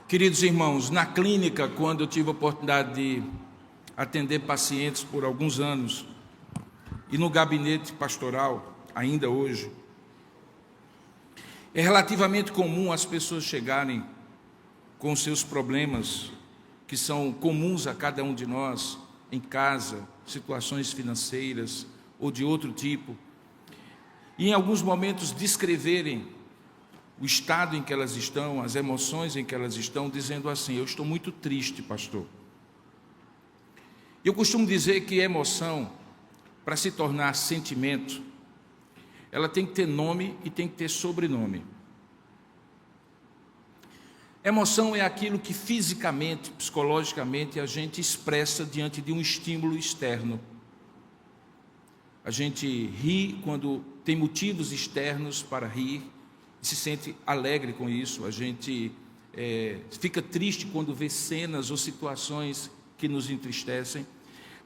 Queridos irmãos, na clínica, quando eu tive a oportunidade de atender pacientes por alguns anos, e no gabinete pastoral, ainda hoje, é relativamente comum as pessoas chegarem com seus problemas, que são comuns a cada um de nós, em casa, situações financeiras ou de outro tipo, e em alguns momentos descreverem o estado em que elas estão, as emoções em que elas estão, dizendo assim: eu estou muito triste, pastor. Eu costumo dizer que emoção, para se tornar sentimento, ela tem que ter nome e tem que ter sobrenome. Emoção é aquilo que fisicamente, psicologicamente, a gente expressa diante de um estímulo externo. A gente ri quando tem motivos externos para rir, se sente alegre com isso. A gente fica triste quando vê cenas ou situações que nos entristecem.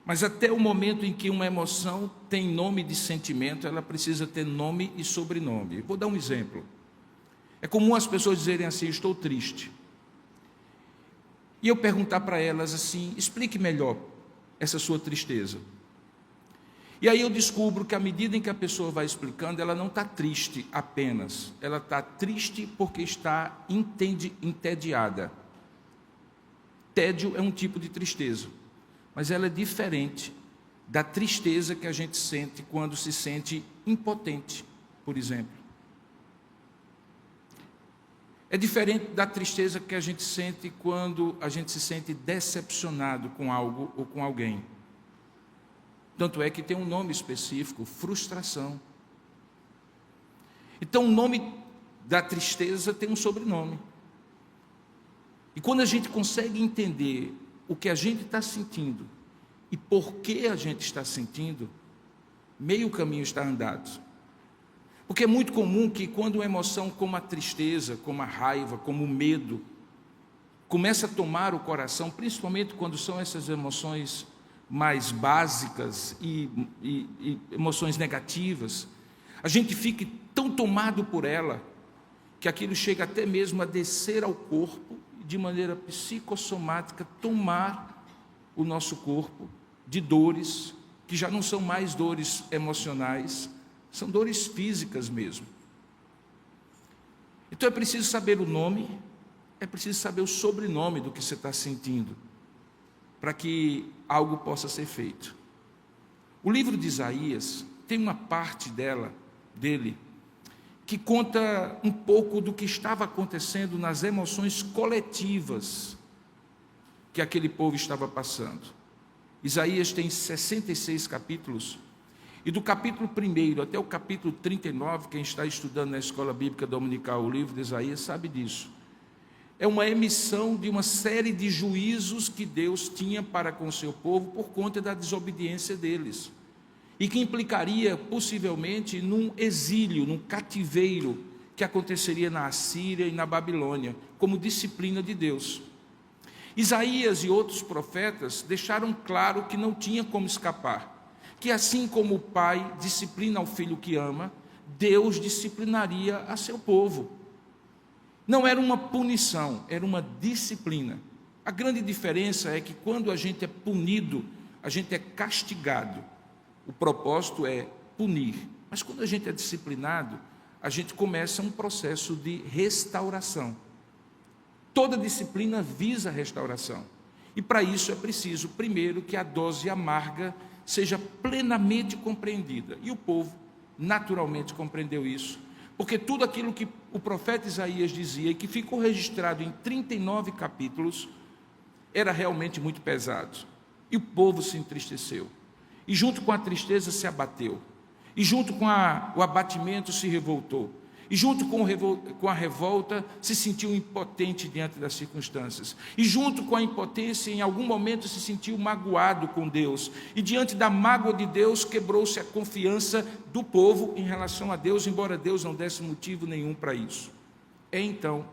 Mas até o momento em que uma emoção tem nome de sentimento, ela precisa ter nome e sobrenome. Vou dar um exemplo. É comum as pessoas dizerem assim: estou triste. E eu perguntar para elas assim: explique melhor essa sua tristeza. E aí eu descubro que à medida em que a pessoa vai explicando, ela não está triste apenas, ela está triste porque está entediada. Tédio é um tipo de tristeza, mas ela é diferente da tristeza que a gente sente quando se sente impotente, por exemplo. É diferente da tristeza que a gente sente quando a gente se sente decepcionado com algo ou com alguém. Tanto é que tem um nome específico: frustração. Então o nome da tristeza tem um sobrenome. E quando a gente consegue entender o que a gente está sentindo e por que a gente está sentindo, meio caminho está andado. Porque é muito comum que quando uma emoção como a tristeza, como a raiva, como o medo, começa a tomar o coração, principalmente quando são essas emoções mais básicas e emoções negativas, a gente fica tão tomado por ela, que aquilo chega até mesmo a descer ao corpo, de maneira psicossomática, tomar o nosso corpo de dores, que já não são mais dores emocionais, são dores físicas mesmo. Então é preciso saber o nome, é preciso saber o sobrenome do que você está sentindo, para que algo possa ser feito. O livro de Isaías tem uma parte dele, que conta um pouco do que estava acontecendo nas emoções coletivas que aquele povo estava passando. Isaías tem 66 capítulos, e do capítulo 1 até o capítulo 39, quem está estudando na escola bíblica dominical o livro de Isaías sabe disso. É uma emissão de uma série de juízos que Deus tinha para com o seu povo por conta da desobediência deles, e que implicaria possivelmente num exílio, num cativeiro que aconteceria na Assíria e na Babilônia, como disciplina de Deus. Isaías e outros profetas deixaram claro que não tinha como escapar, que assim como o pai disciplina o filho que ama, Deus disciplinaria a seu povo. Não era uma punição, era uma disciplina. A grande diferença é que quando a gente é punido, a gente é castigado. O propósito é punir. Mas quando a gente é disciplinado, a gente começa um processo de restauração. Toda disciplina visa a restauração. E para isso é preciso, primeiro, que a dose amarga seja plenamente compreendida. E o povo naturalmente compreendeu isso, porque tudo aquilo que o profeta Isaías dizia e que ficou registrado em 39 capítulos era realmente muito pesado. E o povo se entristeceu. E junto com a tristeza se abateu. E junto com o abatimento se revoltou. E junto com a revolta se sentiu impotente diante das circunstâncias. E junto com a impotência, em algum momento se sentiu magoado com Deus. E diante da mágoa de Deus, quebrou-se a confiança do povo em relação a Deus, embora Deus não desse motivo nenhum para isso. É então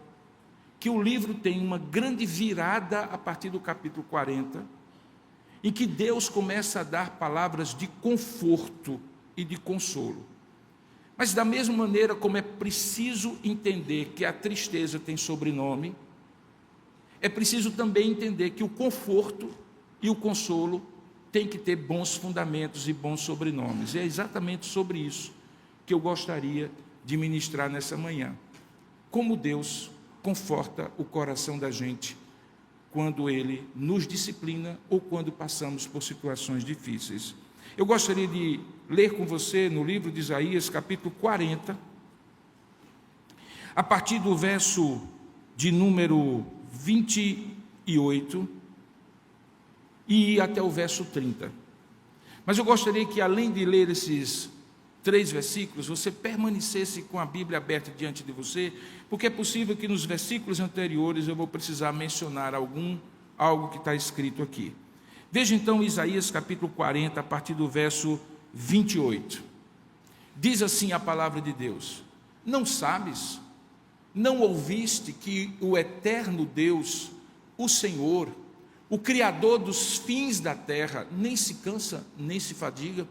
que o livro tem uma grande virada a partir do capítulo 40, em que Deus começa a dar palavras de conforto e de consolo. Mas da mesma maneira como é preciso entender que a tristeza tem sobrenome, é preciso também entender que o conforto e o consolo têm que ter bons fundamentos e bons sobrenomes. E é exatamente sobre isso que eu gostaria de ministrar nessa manhã. Como Deus conforta o coração da gente quando Ele nos disciplina ou quando passamos por situações difíceis. Eu gostaria de ler com você no livro de Isaías, capítulo 40, a partir do verso de número 28 e ir até o verso 30. Mas eu gostaria que, além de ler esses 3 versículos, você permanecesse com a Bíblia aberta diante de você, porque é possível que nos versículos anteriores eu vou precisar mencionar algo que está escrito aqui. Veja então Isaías capítulo 40, a partir do verso 28. Diz assim a palavra de Deus: não sabes, não ouviste que o eterno Deus, o Senhor, o Criador dos fins da terra, nem se cansa, nem se fadiga?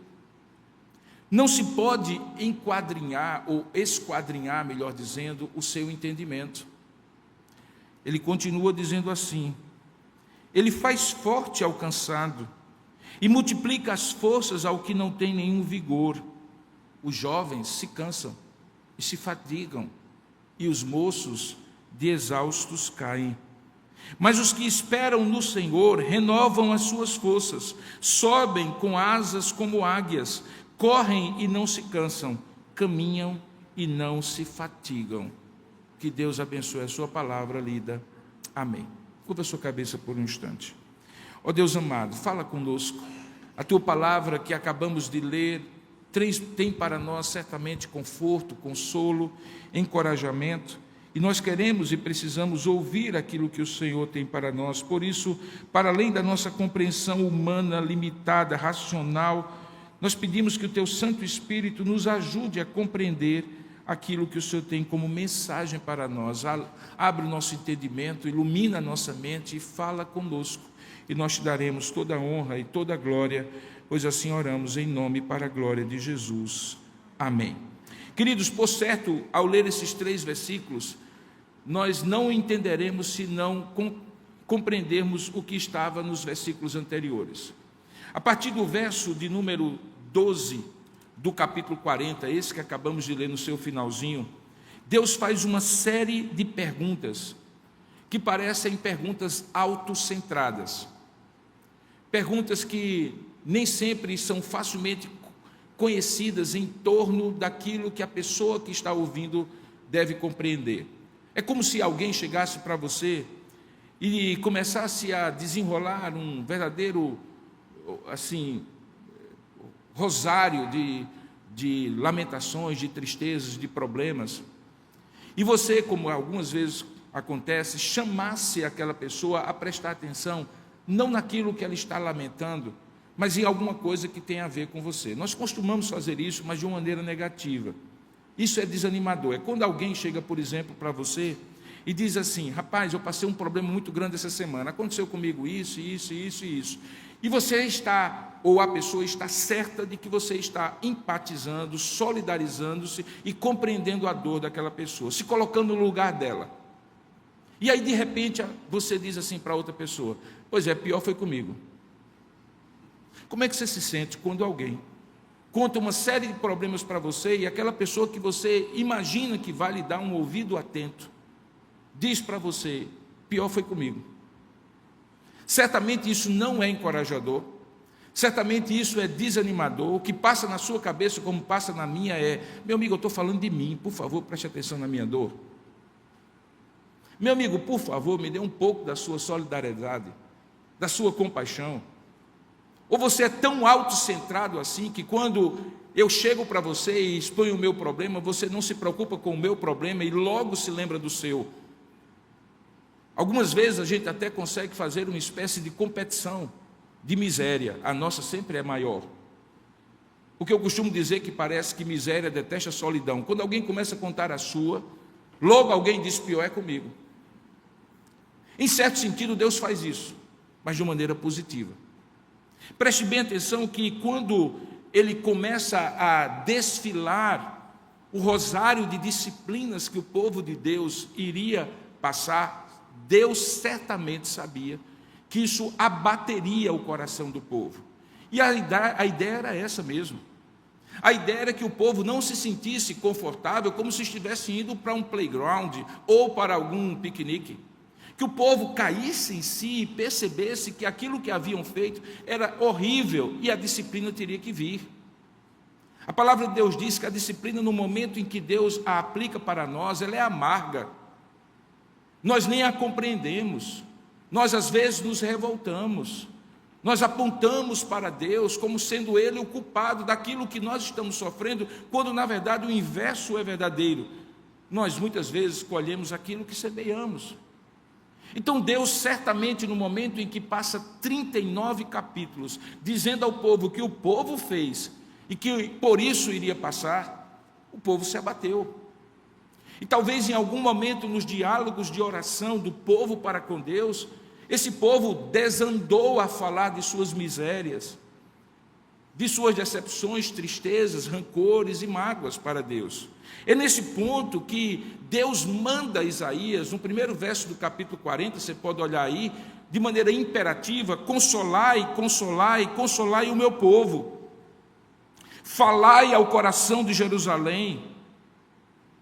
Não se pode enquadrinhar, ou esquadrinhar, melhor dizendo, o seu entendimento. Ele continua dizendo assim: Ele faz forte ao cansado e multiplica as forças ao que não tem nenhum vigor. Os jovens se cansam e se fatigam, e os moços de exaustos caem. Mas os que esperam no Senhor renovam as suas forças, sobem com asas como águias, correm e não se cansam, caminham e não se fatigam. Que Deus abençoe a sua palavra lida. Amém. Curva a sua cabeça por um instante. Ó Deus amado, fala conosco. A tua palavra que acabamos de ler tem para nós certamente conforto, consolo, encorajamento. E nós queremos e precisamos ouvir aquilo que o Senhor tem para nós. Por isso, para além da nossa compreensão humana, limitada, racional, nós pedimos que o Teu Santo Espírito nos ajude a compreender aquilo que o Senhor tem como mensagem para nós. Abre o nosso entendimento, ilumina a nossa mente e fala conosco. E nós te daremos toda a honra e toda a glória, pois assim oramos em nome e para a glória de Jesus. Amém. Queridos, por certo, ao ler esses 3 versículos, nós não entenderemos se não compreendermos o que estava nos versículos anteriores. A partir do verso de número 12 do capítulo 40, esse que acabamos de ler no seu finalzinho, Deus faz uma série de perguntas que parecem perguntas autocentradas, perguntas que nem sempre são facilmente conhecidas em torno daquilo que a pessoa que está ouvindo deve compreender. É como se alguém chegasse para você e começasse a desenrolar um verdadeiro, assim, rosário de lamentações, de tristezas, de problemas, e você, como algumas vezes acontece, chamasse aquela pessoa a prestar atenção, não naquilo que ela está lamentando, mas em alguma coisa que tem a ver com você. Nós costumamos fazer isso, mas de uma maneira negativa. Isso é desanimador. É quando alguém chega, por exemplo, para você e diz assim: rapaz, eu passei um problema muito grande essa semana, aconteceu comigo isso, isso, isso e isso. E você está, ou a pessoa está certa de que você está empatizando, solidarizando-se e compreendendo a dor daquela pessoa, se colocando no lugar dela. E aí, de repente, você diz assim para outra pessoa: pois é, pior foi comigo. Como é que você se sente quando alguém conta uma série de problemas para você e aquela pessoa que você imagina que vai lhe dar um ouvido atento diz para você: pior foi comigo? Certamente isso não é encorajador, certamente isso é desanimador. O que passa na sua cabeça, como passa na minha, é: meu amigo, eu estou falando de mim, por favor, preste atenção na minha dor. Meu amigo, por favor, me dê um pouco da sua solidariedade, da sua compaixão. Ou você é tão autocentrado assim que quando eu chego para você e exponho o meu problema, você não se preocupa com o meu problema e logo se lembra do seu. Algumas vezes a gente até consegue fazer uma espécie de competição de miséria. A nossa sempre é maior. Porque eu costumo dizer que parece que miséria detesta a solidão. Quando alguém começa a contar a sua, logo alguém diz: pior é comigo. Em certo sentido, Deus faz isso, mas de uma maneira positiva. Preste bem atenção que quando Ele começa a desfilar o rosário de disciplinas que o povo de Deus iria passar Deus certamente sabia que isso abateria o coração do povo. E a ideia era essa mesmo. A ideia era que o povo não se sentisse confortável como se estivesse indo para um playground ou para algum piquenique. Que o povo caísse em si e percebesse que aquilo que haviam feito era horrível e a disciplina teria que vir. A palavra de Deus diz que a disciplina, no momento em que Deus a aplica para nós, ela é amarga. Nós nem a compreendemos. Nós, às vezes, nos revoltamos. Nós apontamos para Deus como sendo Ele o culpado daquilo que nós estamos sofrendo, quando, na verdade, o inverso é verdadeiro. Nós, muitas vezes, colhemos aquilo que semeamos. Então, Deus, certamente, no momento em que passa 39 capítulos, dizendo ao povo que o povo fez, e que por isso iria passar, o povo se abateu. E talvez em algum momento nos diálogos de oração do povo para com Deus, esse povo desandou a falar de suas misérias, de suas decepções, tristezas, rancores e mágoas para Deus. É nesse ponto que Deus manda Isaías, no primeiro verso do capítulo 40, você pode olhar aí, de maneira imperativa: consolai, consolai, consolai o meu povo. Falai ao coração de Jerusalém,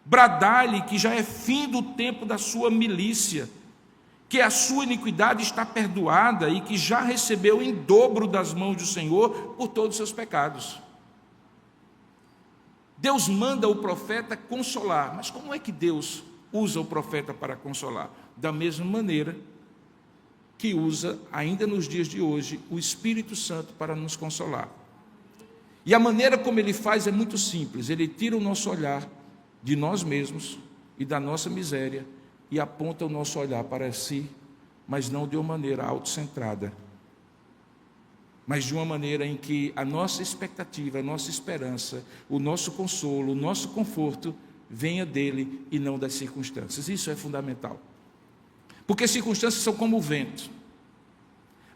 bradai-lhe que já é fim do tempo da sua milícia, que a sua iniquidade está perdoada e que já recebeu em dobro das mãos do Senhor por todos os seus pecados. Deus manda o profeta consolar, mas como é que Deus usa o profeta para consolar? Da mesma maneira que usa, ainda nos dias de hoje, o Espírito Santo para nos consolar. E a maneira como ele faz é muito simples: ele tira o nosso olhar de nós mesmos e da nossa miséria e aponta o nosso olhar para si, mas não de uma maneira autocentrada, mas de uma maneira em que a nossa expectativa, a nossa esperança, o nosso consolo, o nosso conforto venha dele e não das circunstâncias. Isso é fundamental, porque circunstâncias são como o vento.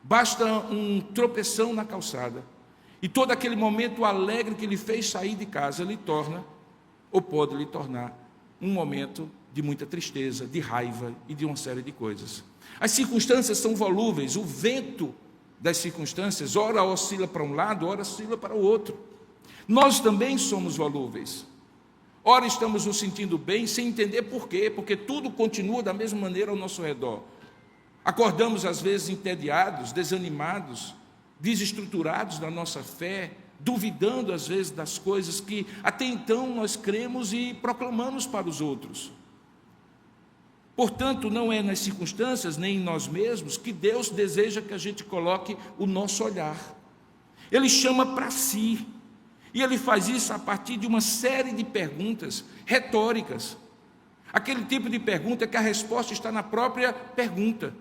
Basta um tropeção na calçada e todo aquele momento alegre que lhe fez sair de casa lhe torna, ou pode lhe tornar, um momento de muita tristeza, de raiva e de uma série de coisas. As circunstâncias são volúveis, o vento das circunstâncias ora oscila para um lado, ora oscila para o outro. Nós também somos volúveis. Ora estamos nos sentindo bem sem entender por quê, porque tudo continua da mesma maneira ao nosso redor. Acordamos às vezes entediados, desanimados, desestruturados na nossa fé, duvidando às vezes das coisas que até então nós cremos e proclamamos para os outros. Portanto, não é nas circunstâncias, nem em nós mesmos, que Deus deseja que a gente coloque o nosso olhar. Ele chama para si, e Ele faz isso a partir de uma série de perguntas retóricas. Aquele tipo de pergunta que a resposta está na própria pergunta,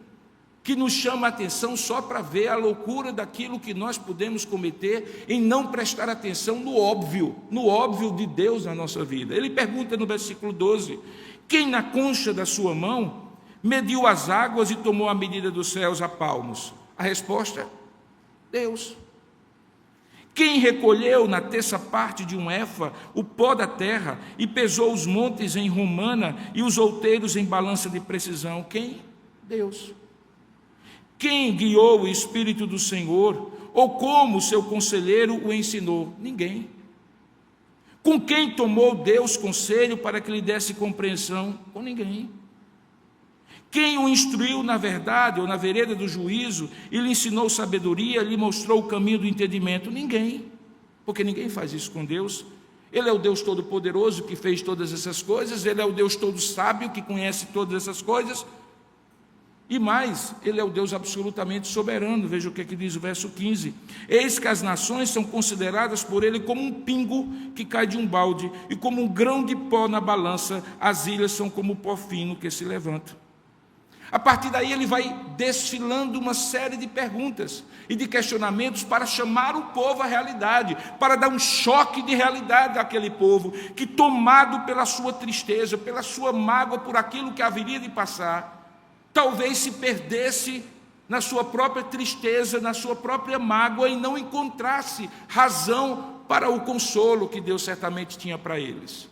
que nos chama a atenção só para ver a loucura daquilo que nós podemos cometer em não prestar atenção no óbvio de Deus na nossa vida. Ele pergunta no versículo 12: quem na concha da sua mão mediu as águas e tomou a medida dos céus a palmos? A resposta: Deus. Quem recolheu na terça parte de um éfa o pó da terra e pesou os montes em romana e os outeiros em balança de precisão? Quem? Deus. Quem guiou o Espírito do Senhor, ou como seu conselheiro o ensinou? Ninguém. Com quem tomou Deus conselho para que lhe desse compreensão? Com ninguém. Quem o instruiu na verdade ou na vereda do juízo e lhe ensinou sabedoria, lhe mostrou o caminho do entendimento? Ninguém, porque ninguém faz isso com Deus. Ele é o Deus Todo-Poderoso que fez todas essas coisas, Ele é o Deus Todo-Sábio que conhece todas essas coisas. E mais, Ele é o Deus absolutamente soberano. Veja o que diz o verso 15: eis que as nações são consideradas por Ele como um pingo que cai de um balde, e como um grão de pó na balança, as ilhas são como o pó fino que se levanta. A partir daí ele vai desfilando uma série de perguntas e de questionamentos para chamar o povo à realidade, para dar um choque de realidade àquele povo que, tomado pela sua tristeza, pela sua mágoa por aquilo que haveria de passar, talvez se perdesse na sua própria tristeza, na sua própria mágoa, e não encontrasse razão para o consolo que Deus certamente tinha para eles.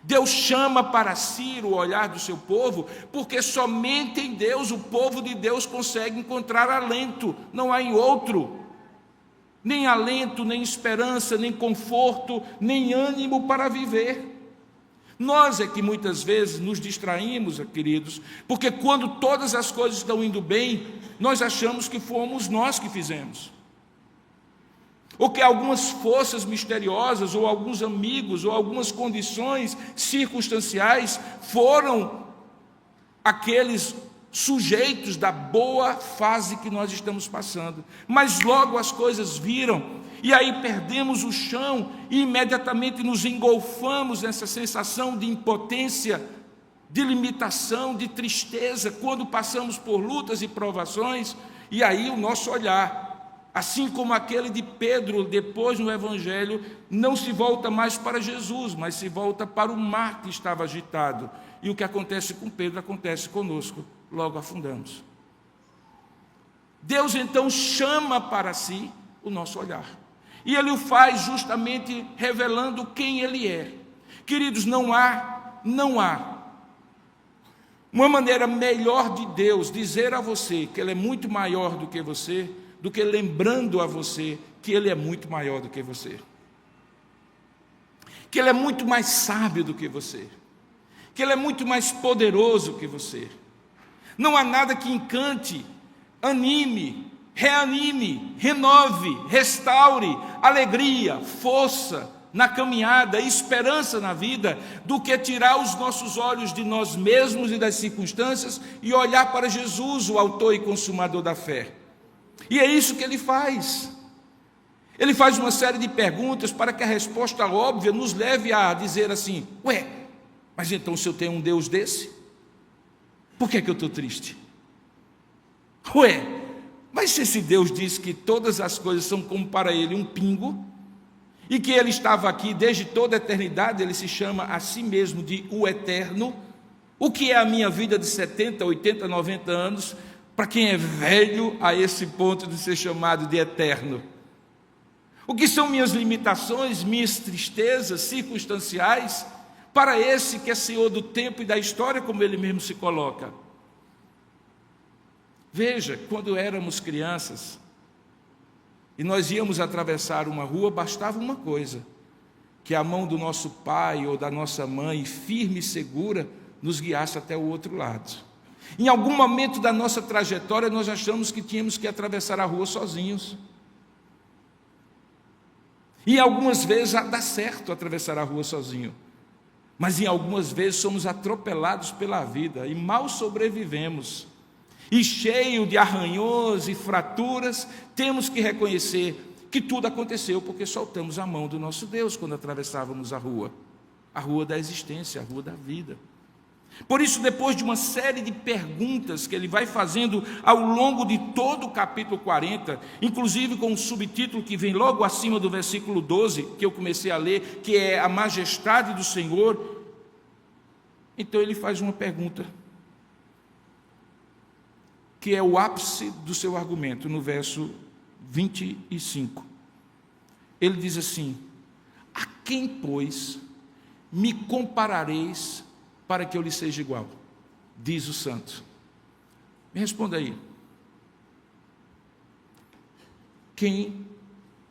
Deus chama para si o olhar do seu povo, porque somente em Deus, o povo de Deus consegue encontrar alento, não há em outro. Nem alento, nem esperança, nem conforto, nem ânimo para viver. Nós é que muitas vezes nos distraímos, queridos, porque quando todas as coisas estão indo bem, nós achamos que fomos nós que fizemos. Ou que algumas forças misteriosas, ou alguns amigos, ou algumas condições circunstanciais foram aqueles sujeitos da boa fase que nós estamos passando. Mas logo as coisas viram, e aí perdemos o chão, e imediatamente nos engolfamos nessa sensação de impotência, de limitação, de tristeza, quando passamos por lutas e provações, e aí o nosso olhar, assim como aquele de Pedro, depois no Evangelho, não se volta mais para Jesus, mas se volta para o mar que estava agitado. E o que acontece com Pedro acontece conosco, logo afundamos. Deus então chama para si o nosso olhar, e Ele o faz justamente revelando quem Ele é. Queridos, não há uma maneira melhor de Deus dizer a você que Ele é muito maior do que você, do que lembrando a você que Ele é muito maior do que você, que Ele é muito mais sábio do que você, que Ele é muito mais poderoso que você. Não há nada que encante, anime, reanime, renove, restaure alegria, força na caminhada, esperança na vida, do que tirar os nossos olhos de nós mesmos e das circunstâncias e olhar para Jesus, o autor e consumador da fé. E é isso que Ele faz. Ele faz uma série de perguntas para que a resposta óbvia nos leve a dizer assim: ué, mas então se eu tenho um Deus desse, por que eu estou triste? Ué, mas se esse Deus diz que todas as coisas são como para Ele um pingo, e que Ele estava aqui desde toda a eternidade, Ele se chama a si mesmo de o Eterno, o que é a minha vida de 70, 80, 90 anos, para quem é velho a esse ponto de ser chamado de eterno? O que são minhas limitações, minhas tristezas circunstanciais, para esse que é Senhor do tempo e da história, como Ele mesmo se coloca? Veja, quando éramos crianças e nós íamos atravessar uma rua, bastava uma coisa: que a mão do nosso pai ou da nossa mãe, firme e segura, nos guiasse até o outro lado. Em algum momento da nossa trajetória, nós achamos que tínhamos que atravessar a rua sozinhos. E algumas vezes dá certo atravessar a rua sozinho, mas em algumas vezes somos atropelados pela vida e mal sobrevivemos. E cheio de arranhões e fraturas, temos que reconhecer que tudo aconteceu porque soltamos a mão do nosso Deus quando atravessávamos a rua da existência, a rua da vida. Por isso, depois de uma série de perguntas que ele vai fazendo ao longo de todo o capítulo 40, inclusive com um subtítulo que vem logo acima do versículo 12, que eu comecei a ler, que é a majestade do Senhor, então ele faz uma pergunta, que é o ápice do seu argumento, no verso 25. Ele diz assim: a quem, pois, me comparareis para que eu lhe seja igual? Diz o santo. Me responda aí. Quem,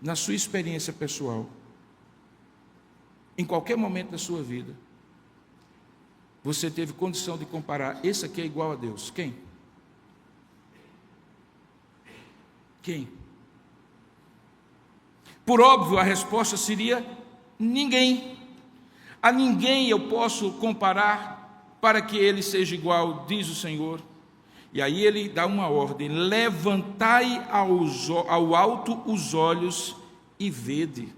na sua experiência pessoal, em qualquer momento da sua vida, você teve condição de comparar, esse aqui é igual a Deus? Quem? Quem? Por óbvio, a resposta seria ninguém. A ninguém eu posso comparar para que ele seja igual, diz o Senhor. E aí ele dá uma ordem: levantai ao alto os olhos e vede.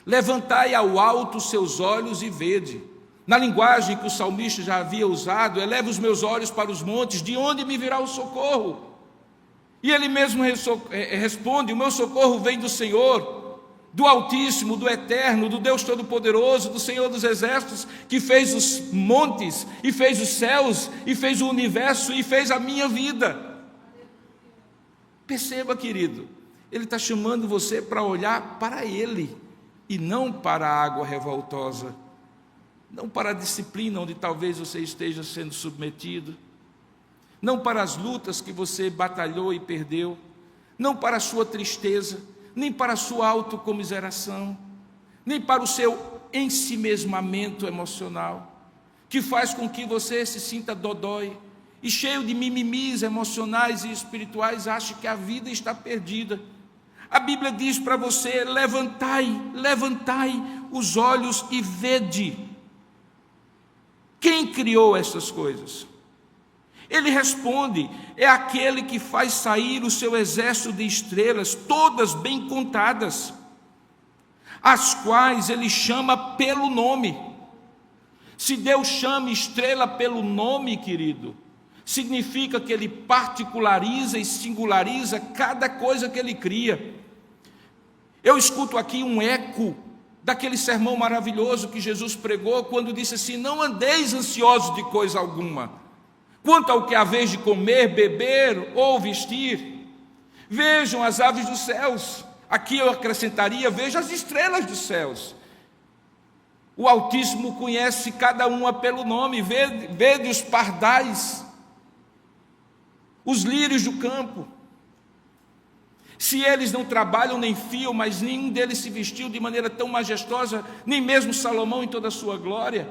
Levantai ao alto os seus olhos e vede. Na linguagem que o salmista já havia usado, eleva os meus olhos para os montes, de onde me virá o socorro? E ele mesmo responde: o meu socorro vem do Senhor, do Altíssimo, do Eterno, do Deus Todo-Poderoso, do Senhor dos Exércitos, que fez os montes, e fez os céus, e fez o universo, e fez a minha vida. Perceba, querido, ele está chamando você para olhar para Ele, e não para a água revoltosa, não para a disciplina onde talvez você esteja sendo submetido, não para as lutas que você batalhou e perdeu, não para a sua tristeza, nem para a sua autocomiseração, nem para o seu ensimesmamento emocional, que faz com que você se sinta dodói e cheio de mimimis emocionais e espirituais, ache que a vida está perdida. A Bíblia diz para você: levantai os olhos e vede. Quem criou essas coisas? Ele responde: é aquele que faz sair o seu exército de estrelas, todas bem contadas, as quais ele chama pelo nome. Se Deus chama estrela pelo nome, querido, significa que ele particulariza e singulariza cada coisa que ele cria. Eu escuto aqui um eco daquele sermão maravilhoso que Jesus pregou, quando disse assim: não andeis ansiosos de coisa alguma, quanto ao que haveis de comer, beber ou vestir. Vejam as aves dos céus. Aqui eu acrescentaria: vejam as estrelas dos céus. O Altíssimo conhece cada uma pelo nome. Vede os pardais, os lírios do campo. Se eles não trabalham nem fiam, mas nenhum deles se vestiu de maneira tão majestosa, nem mesmo Salomão em toda a sua glória.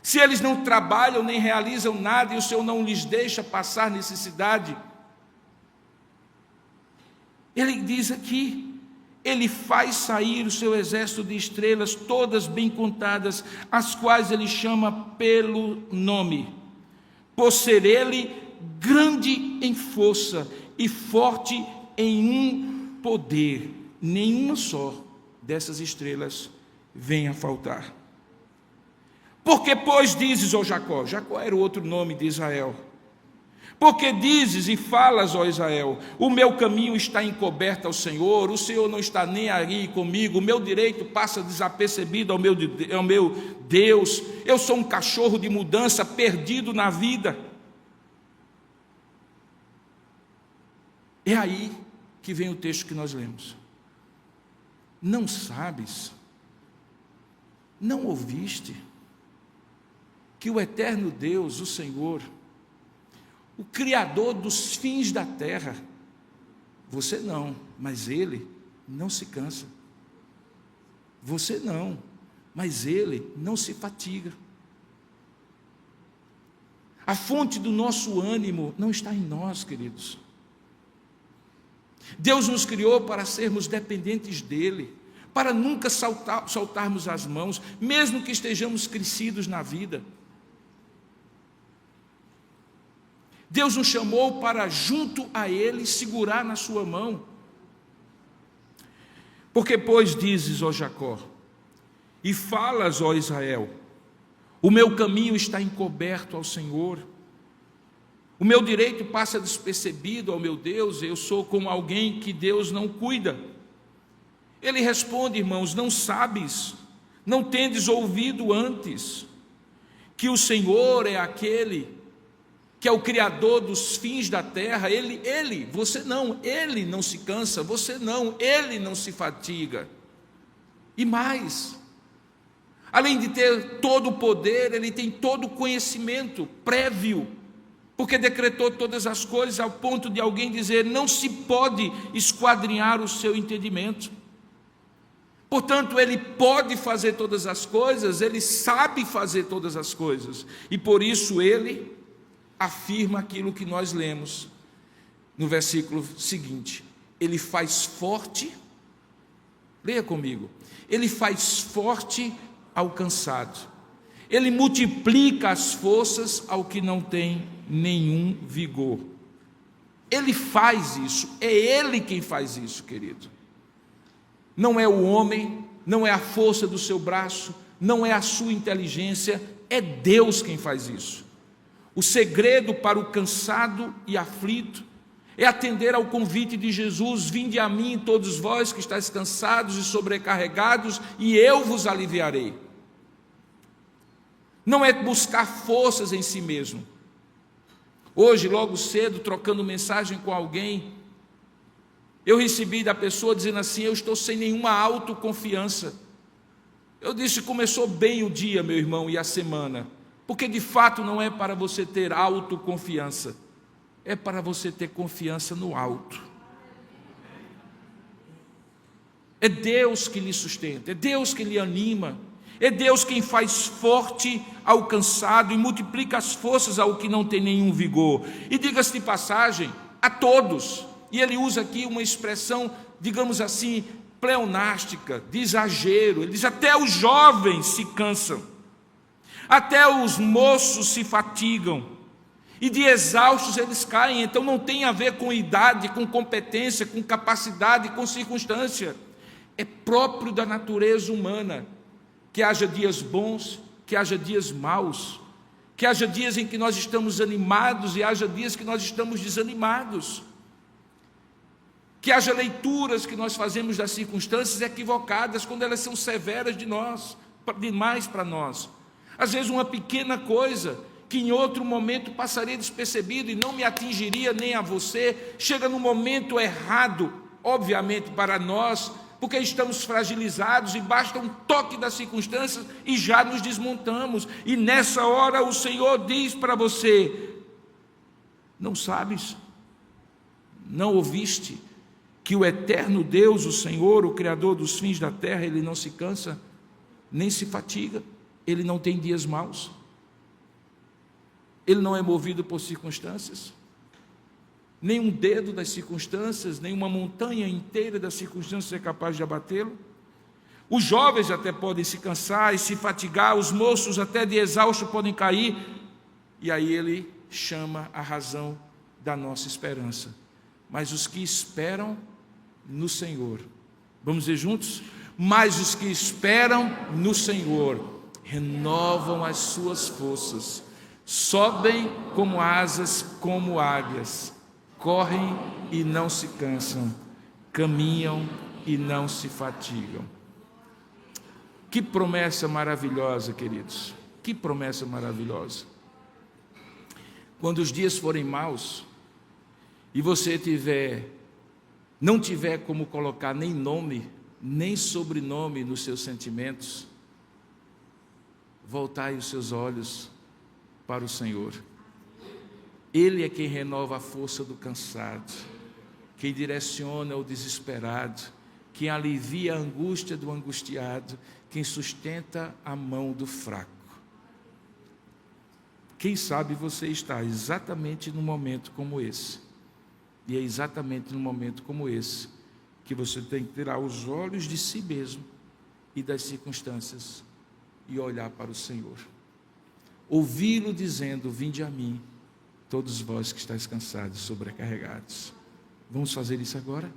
Se eles não trabalham nem realizam nada, e o Senhor não lhes deixa passar necessidade. Ele diz aqui: ele faz sair o seu exército de estrelas, todas bem contadas, as quais ele chama pelo nome, por ser ele grande em força e forte em um poder. Nenhuma só dessas estrelas vem a faltar. Porque, pois, dizes, ó Jacó, Jacó era o outro nome de Israel, porque dizes e falas, ó Israel, o meu caminho está encoberto ao Senhor, o Senhor não está nem aí comigo, o meu direito passa desapercebido ao meu Deus, eu sou um cachorro de mudança, perdido na vida. É aí que vem o texto que nós lemos. Não sabes, não ouviste, que o eterno Deus, o Senhor, o Criador dos fins da terra, você não, mas Ele não se cansa. Você não, mas Ele não se fatiga. A fonte do nosso ânimo não está em nós, queridos. Deus nos criou para sermos dependentes dEle, para nunca soltarmos as mãos, mesmo que estejamos crescidos na vida. Deus nos chamou para, junto a Ele, segurar na sua mão. Porque, pois, dizes, ó Jacó, e falas, ó Israel, o meu caminho está encoberto ao Senhor, o meu direito passa despercebido ao meu Deus, eu sou como alguém que Deus não cuida. Ele responde, irmãos: não sabes, não tendes ouvido antes, que o Senhor é aquele que é o Criador dos fins da terra. Você não, Ele não se cansa, você não, Ele não se fatiga. E mais, além de ter todo o poder, Ele tem todo o conhecimento prévio, porque decretou todas as coisas, ao ponto de alguém dizer: não se pode esquadrinhar o seu entendimento. Portanto, Ele pode fazer todas as coisas, Ele sabe fazer todas as coisas, e por isso Ele afirma aquilo que nós lemos no versículo seguinte: Ele faz forte, leia comigo, Ele faz forte ao cansado, Ele multiplica as forças ao que não tem nenhum vigor. Ele faz isso, é Ele quem faz isso, querido. Não é o homem, não é a força do seu braço, não é a sua inteligência, é Deus quem faz isso. O segredo para o cansado e aflito é atender ao convite de Jesus: vinde a mim todos vós que estáis cansados e sobrecarregados, e eu vos aliviarei. Não é buscar forças em si mesmo. Hoje, logo cedo, trocando mensagem com alguém, eu recebi da pessoa dizendo assim: eu estou sem nenhuma autoconfiança. Eu disse, começou bem o dia, meu irmão, e a semana, porque de fato não é para você ter autoconfiança, é para você ter confiança no alto. É Deus que lhe sustenta, é Deus que lhe anima, é Deus quem faz forte ao cansado e multiplica as forças ao que não tem nenhum vigor. E diga-se de passagem, a todos, e ele usa aqui uma expressão, digamos assim, pleonástica, de exagero. Ele diz, até os jovens se cansam, até os moços se fatigam, e de exaustos eles caem. Então não tem a ver com idade, com competência, com capacidade, com circunstância. É próprio da natureza humana que haja dias bons, que haja dias maus, que haja dias em que nós estamos animados e haja dias que nós estamos desanimados, que haja leituras que nós fazemos das circunstâncias equivocadas quando elas são severas demais para nós. Às vezes uma pequena coisa que em outro momento passaria despercebido e não me atingiria nem a você, chega no momento errado, obviamente para nós, porque estamos fragilizados e basta um toque das circunstâncias e já nos desmontamos. E nessa hora o Senhor diz para você, não sabes, não ouviste, que o eterno Deus, o Senhor, o Criador dos fins da terra, Ele não se cansa, nem se fatiga, Ele não tem dias maus, Ele não é movido por circunstâncias, nem um dedo das circunstâncias, nem uma montanha inteira das circunstâncias é capaz de abatê-lo. Os jovens até podem se cansar e se fatigar, os moços até de exausto podem cair, e aí Ele chama a razão da nossa esperança. Mas os que esperam no Senhor, vamos dizer juntos? Mas os que esperam no Senhor renovam as suas forças, sobem como asas, como águias, correm e não se cansam, caminham e não se fatigam. Que promessa maravilhosa, queridos, que promessa maravilhosa. Quando os dias forem maus e você não tiver como colocar nem nome, nem sobrenome nos seus sentimentos, voltai os seus olhos para o Senhor. Ele é quem renova a força do cansado, quem direciona o desesperado, quem alivia a angústia do angustiado, quem sustenta a mão do fraco. Quem sabe você está exatamente num momento como esse, e é exatamente num momento como esse que você tem que tirar os olhos de si mesmo e das circunstâncias e olhar para o Senhor. Ouvi-lo dizendo, vinde a mim, todos vós que estáis cansados e sobrecarregados. Vamos fazer isso agora?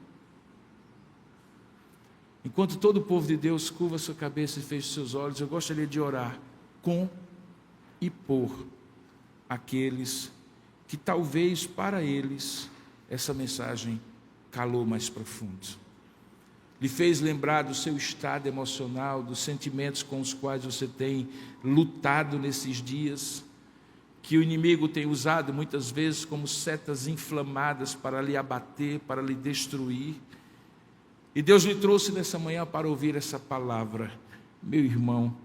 Enquanto todo o povo de Deus curva sua cabeça e fecha seus olhos, eu gostaria de orar com e por aqueles que talvez para eles essa mensagem calou mais profundo. Lhe fez lembrar do seu estado emocional, dos sentimentos com os quais você tem lutado nesses dias, que o inimigo tem usado muitas vezes como setas inflamadas para lhe abater, para lhe destruir. E Deus lhe trouxe nessa manhã para ouvir essa palavra. Meu irmão,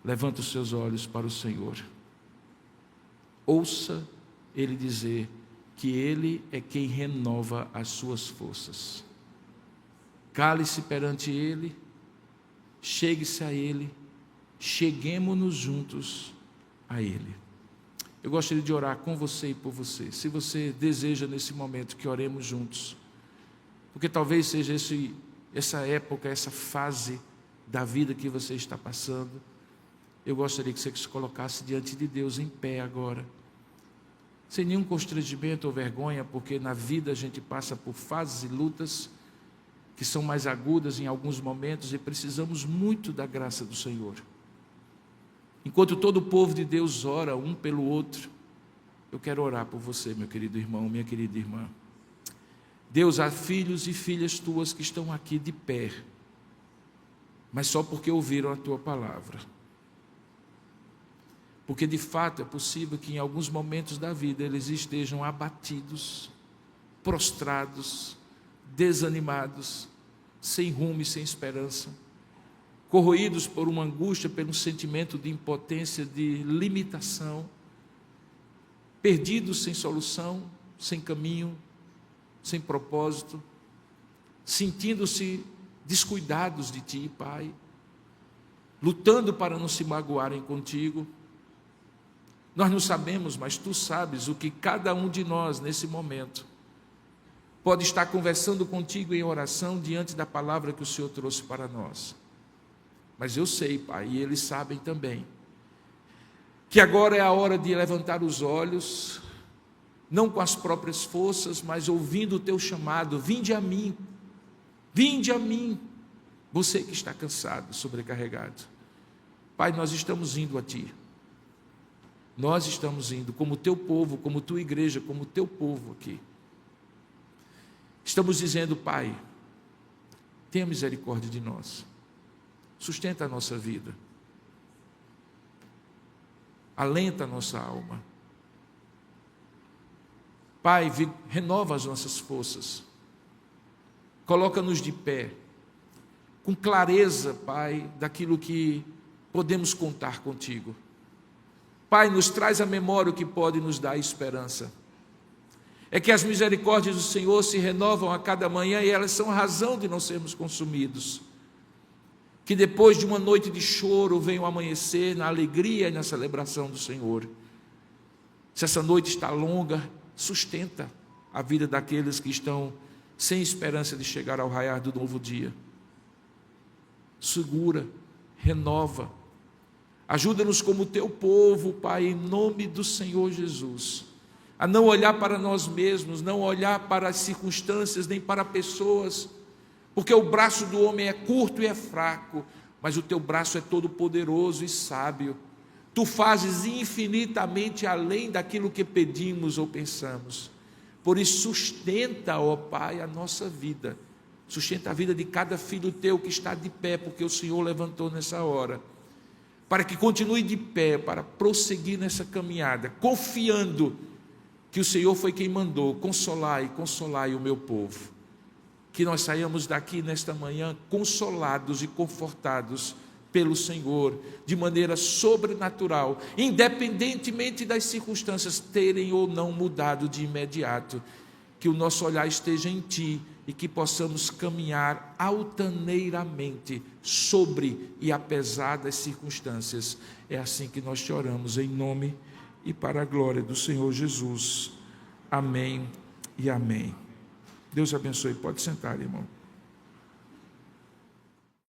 levanta os seus olhos para o Senhor. Ouça Ele dizer que Ele é quem renova as suas forças. Cale-se perante Ele, chegue-se a Ele, cheguemo-nos juntos a Ele. Eu gostaria de orar com você e por você. Se você deseja nesse momento que oremos juntos, porque talvez seja essa época, essa fase da vida que você está passando, eu gostaria que você se colocasse diante de Deus em pé agora, sem nenhum constrangimento ou vergonha, porque na vida a gente passa por fases e lutas que são mais agudas em alguns momentos e precisamos muito da graça do Senhor. Enquanto todo o povo de Deus ora um pelo outro, eu quero orar por você, meu querido irmão, minha querida irmã. Deus, há filhos e filhas tuas que estão aqui de pé, mas só porque ouviram a tua palavra. Porque de fato é possível que em alguns momentos da vida eles estejam abatidos, prostrados, desanimados, sem rumo e sem esperança, corroídos por uma angústia, por um sentimento de impotência, de limitação, perdidos sem solução, sem caminho, sem propósito, sentindo-se descuidados de Ti, Pai, lutando para não se magoarem contigo. Nós não sabemos, mas Tu sabes o que cada um de nós, nesse momento, pode estar conversando contigo em oração diante da palavra que o Senhor trouxe para nós. Mas eu sei, Pai, e eles sabem também, que agora é a hora de levantar os olhos, não com as próprias forças, mas ouvindo o Teu chamado: vinde a mim, você que está cansado, sobrecarregado. Pai, nós estamos indo a Ti. Nós estamos indo como Teu povo, como Tua igreja, como Teu povo aqui. Estamos dizendo: Pai, tenha misericórdia de nós. Sustenta a nossa vida. Alenta a nossa alma. Pai, renova as nossas forças. Coloca-nos de pé, com clareza, Pai, daquilo que podemos contar contigo. Pai, nos traz à memória o que pode nos dar esperança. É que as misericórdias do Senhor se renovam a cada manhã e elas são a razão de não sermos consumidos. Que depois de uma noite de choro venha o amanhecer na alegria e na celebração do Senhor. Se essa noite está longa, sustenta a vida daqueles que estão sem esperança de chegar ao raiar do novo dia. Segura, renova. Ajuda-nos como Teu povo, Pai, em nome do Senhor Jesus, a não olhar para nós mesmos, não olhar para as circunstâncias, nem para pessoas, porque o braço do homem é curto e é fraco, mas o Teu braço é todo poderoso e sábio. Tu fazes infinitamente além daquilo que pedimos ou pensamos. Por isso sustenta, ó Pai, a nossa vida. Sustenta a vida de cada filho Teu que está de pé, porque o Senhor levantou nessa hora, para que continue de pé, para prosseguir nessa caminhada, confiando que o Senhor foi quem mandou: consolai o meu povo. Que nós saiamos daqui nesta manhã consolados e confortados pelo Senhor, de maneira sobrenatural, independentemente das circunstâncias terem ou não mudado de imediato. Que o nosso olhar esteja em Ti e que possamos caminhar altaneiramente sobre e apesar das circunstâncias. É assim que nós te oramos, em nome e para a glória do Senhor Jesus. Amém e amém. Deus abençoe. Pode sentar, irmão.